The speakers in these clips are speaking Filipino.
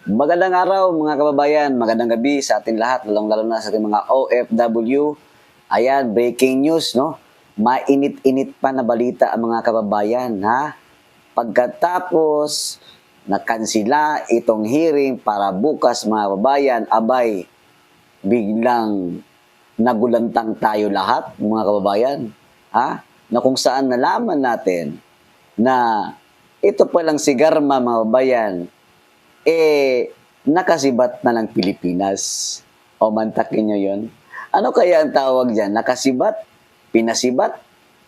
Magandang araw mga kababayan, magandang gabi sa ating lahat, lalong-lalo na sa ating mga OFW. Ayan, breaking news, no? Mainit-init pa na balita ang mga kababayan, ha? Pagkatapos nakansila itong hearing para bukas mga kababayan, abay, biglang nagulantang tayo lahat, mga kababayan, ha? Na kung saan nalaman natin na ito palang si Garma, mga kababayan, nakasibat na ng Pilipinas. O mantakin nyo yun. Ano kaya ang tawag dyan? Nakasibat? Pinasibat?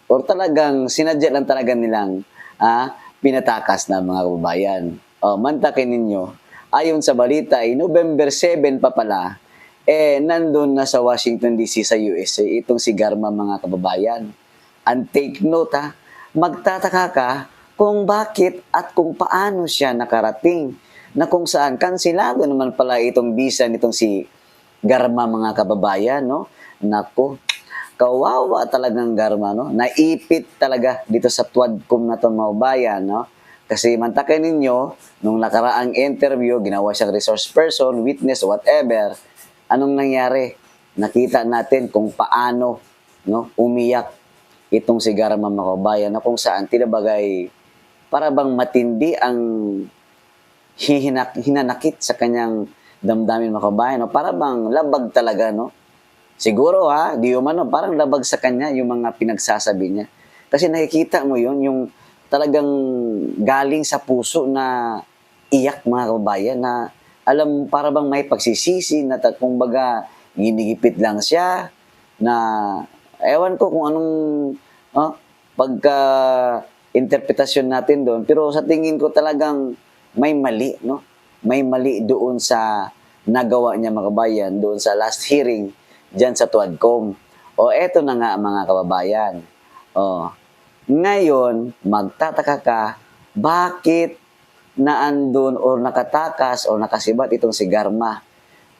O talagang sinadya lang talaga nilang pinatakas na mga kababayan? O mantakin ninyo. Ayon sa balita, November 7 pa pala, nandun na sa Washington DC sa USA itong si Garma mga kababayan. And take note magtataka ka kung bakit at kung paano siya nakarating na kung saan kansilado naman pala itong visa nitong si Garma mga kababayan, no? Nako, kawawa talagang Garma, no? Naipit talaga dito sa Tuadcom na itong mga bayan, no? Kasi mantakay ninyo, nung nakaraang interview, ginawa siyang resource person, witness, whatever, anong nangyari? Nakita natin kung paano, no, umiyak itong si Garma mga kababayan na kung saan tinabagay para bang matindi ang hinanakit sa kanyang damdamin mga kabayan. No? Para bang labag talaga, no? Siguro di umano, parang labag sa kanya yung mga pinagsasabi niya. Kasi nakikita mo yun, yung talagang galing sa puso na iyak mga kababayan na alam para bang may pagsisisi na kumbaga ginigipit lang siya na ewan ko kung anong pagka interpretasyon natin doon. Pero sa tingin ko talagang may mali, no? May mali doon sa nagawa niya mga kababayan, doon sa last hearing dyan sa Tuadcom. O eto na nga mga kababayan. O, ngayon, magtataka ka, bakit naandun o nakatakas o nakasibat itong si Garma?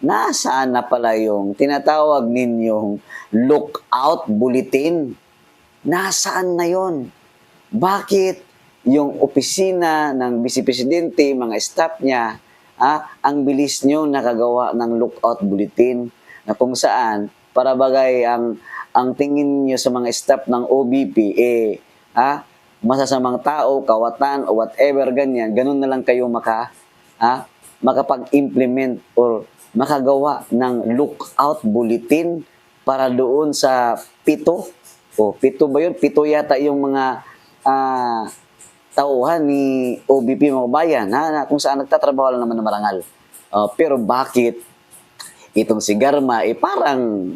Nasaan na pala yung tinatawag ninyong lookout bulletin? Nasaan na yon? Bakit yung opisina ng Vice Presidente, mga staff niya, ang bilis nyo nakagawa ng lookout bulletin na kung saan, para bagay ang tingin nyo sa mga staff ng OBP, masasamang tao, kawatan, o whatever, ganyan, ganun na lang kayo makapag-implement or makagawa ng lookout bulletin para doon sa pito. O, pito ba yun? Pito yata yung mga tauhan ni OBP mga bayan na kung saan nagtatrabaho lang naman na marangal. Pero bakit itong si Garma parang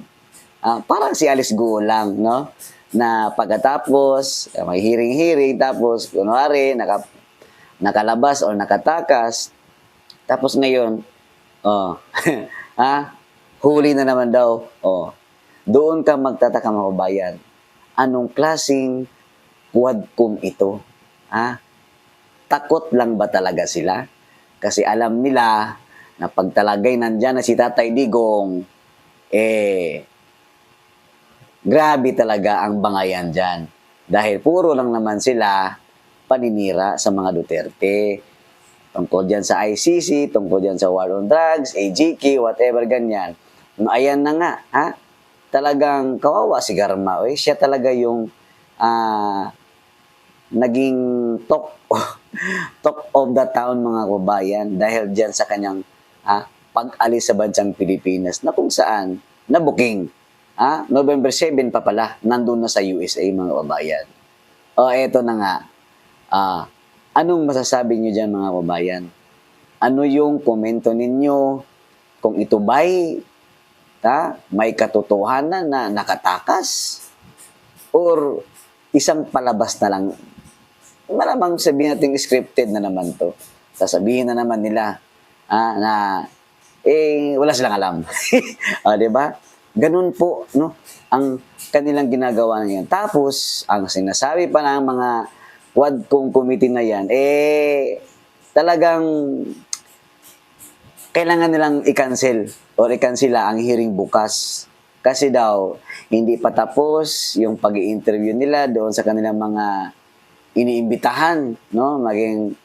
si Alice Guo lang, no? Na pagkatapos may hearing tapos kunwari nakalabas o nakatakas tapos ngayon huli na naman daw. Doon ka magtataka mga bayan. Anong klaseng Tuadcom ito? Takot lang ba talaga sila? Kasi alam nila na pag talagay nandyan na si Tatay Digong, grabe talaga ang bangayan dyan. Dahil puro lang naman sila paninira sa mga Duterte. Tungkol dyan sa ICC, tungkol dyan sa War on Drugs, AGK, whatever ganyan. No, ayan na nga, talagang kawawa si Garma. Siya talaga yung naging talk of the town mga kababayan dahil dyan sa kanyang pag-alis sa bansang Pilipinas na kung saan na-booking. November 7 pa pala, nandun na sa USA mga kababayan. Eto na nga. Anong masasabi nyo dyan mga kababayan? Ano yung komento ninyo kung ito ba'y may katotohanan na nakatakas or isang palabas na lang? Malamang sabihin natin scripted na naman to. Sasabihin na naman nila na wala silang alam. Di ba? Ganun po, no? Ang kanilang ginagawa na yan. Tapos, ang sinasabi pa ng mga Quadcom committee na yan, talagang kailangan nilang i-cancel or i-cancela ang hearing bukas. Kasi daw, hindi pa tapos yung pag-i-interview nila doon sa kanilang mga iniimbitahan, no? Maging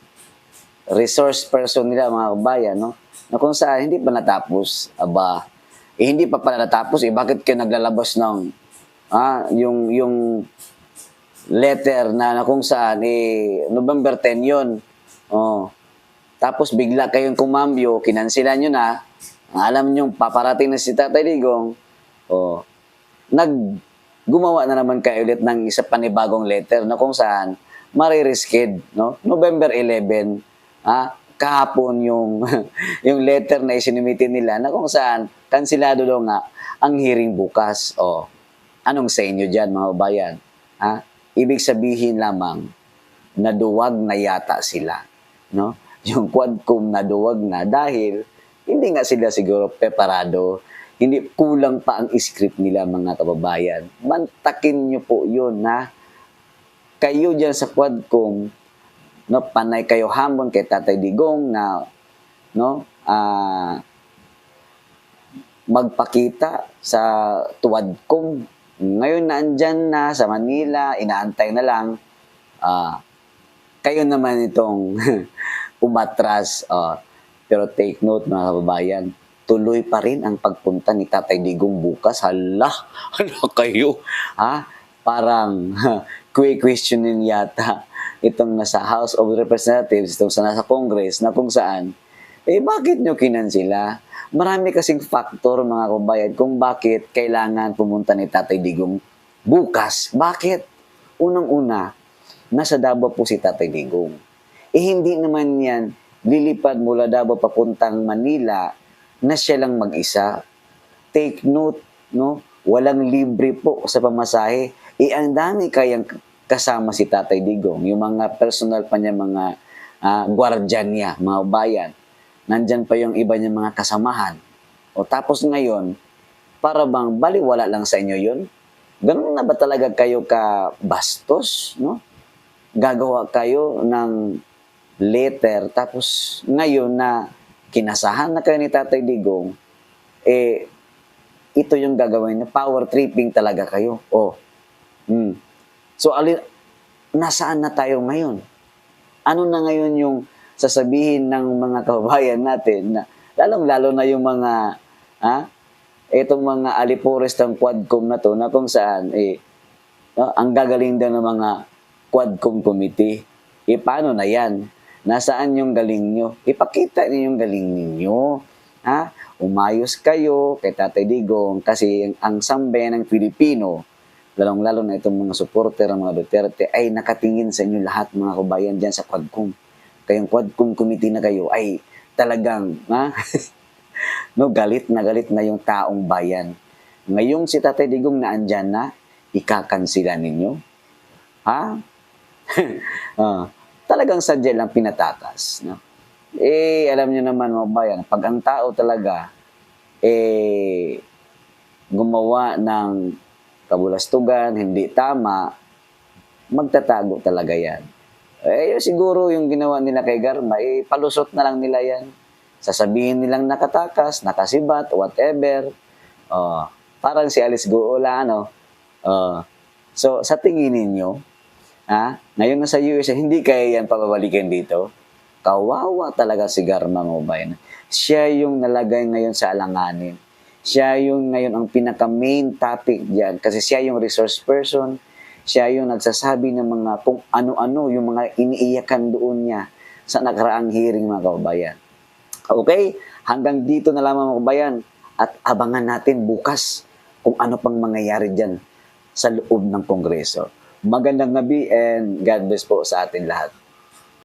resource person nila, mga kabayan, no? Na kung saan hindi pa natapos, aba, hindi pa pala natapos, bakit kayo naglalabas ng, yung letter na kung saan, November 10 yun. Oh. Tapos bigla kayong kumambyo, kinansilan nyo na, alam nyo, paparating na si Tatay Digong, gumawa na naman kayo ulit ng isa panibagong letter na kung saan maririskid, no? November 11, kahapon yung yung letter na isinimitin nila na kung saan kansilado daw nga ang hearing bukas. Anong sa inyo dyan, mga bayan? Ibig sabihin lamang naduwag na yata sila, no? Yung Quadcom naduwag na dahil hindi nga sila siguro preparado. Hindi, kulang pa ang script nila, mga kababayan. Mantakin nyo po yun na kayo dyan sa Quadcom, no, panay kayo hamon kay Tatay Digong na no, magpakita sa Tuwadcom. Ngayon na andyan na sa Manila, inaantay na lang, kayo naman itong umatras. Pero take note, mga kababayan, tuloy pa rin ang pagpunta ni Tatay Digong bukas. Hala kayo. Parang questionin yata itong nasa House of Representatives, itong nasa Congress, na kung saan, bakit nyo kinansila? Marami kasing factor, mga kababayan, kung bakit kailangan pumunta ni Tatay Digong bukas. Bakit? Unang-una, nasa Davao po si Tatay Digong. Hindi naman yan lilipad mula Davao papuntang Manila na siya lang mag-isa. Take note, no? Walang libre po sa pamasahe. Ang dami kayang kasama si Tatay Digong. Yung mga personal pa niya, mga gwardiyan niya, mga bayan. Nandyan pa yung iba niya mga kasamahan. Tapos ngayon, para bang baliwala lang sa inyo yun? Ganun na ba talaga kayo ka bastos, no? Gagawa kayo ng letter, tapos ngayon na kinasahan na kayo ni Tatay Digong, ito yung gagawin na power tripping talaga kayo. So, nasaan na tayo ngayon? Ano na ngayon yung sasabihin ng mga kababayan natin na lalong-lalo na yung mga itong mga alipores ng Quadcom na to, na kung saan ang gagaling daw ng mga Quadcom committee. Paano na yan? Nasaan yung galing nyo? Ipakita niyo yung galing ninyo. Umayos kayo kay Tatay Digong kasi ang sambayan ng Pilipino, lalong-lalo na itong mga supporter ng mga Duterte, ay nakatingin sa inyo lahat, mga kabayan dyan sa Quadcom. Kayong Quadcom committee na kayo ay talagang no, galit na yung taong bayan. Ngayong si Tatay Digong na andyan na, ikakansila ninyo? Talagang sadya lang pinatakas. No? Alam nyo naman, mga bayan, pag ang tao talaga gumawa ng kabulastugan, hindi tama, magtatago talaga yan. Siguro yung ginawa nila kay Garma, palusot na lang nila yan. Sasabihin nilang nakatakas, nakasibat, whatever. Parang si Alice Goola, ano? So, sa tingin ninyo, ngayon na sa USA, hindi kaya yan pababalikin dito? Kawawa talaga si Garma, mga bayan. Siya yung nalagay ngayon sa alanganin. Siya yung ngayon ang pinaka-main topic diyan kasi siya yung resource person. Siya yung nagsasabi ng mga kung ano-ano, yung mga iniiyakan doon niya sa nakaraang hearing, mga kababayan. Okay? Hanggang dito na lamang, mga kababayan. At abangan natin bukas kung ano pang mangyayari dyan sa loob ng Kongreso. Magandang gabi and God bless po sa atin lahat.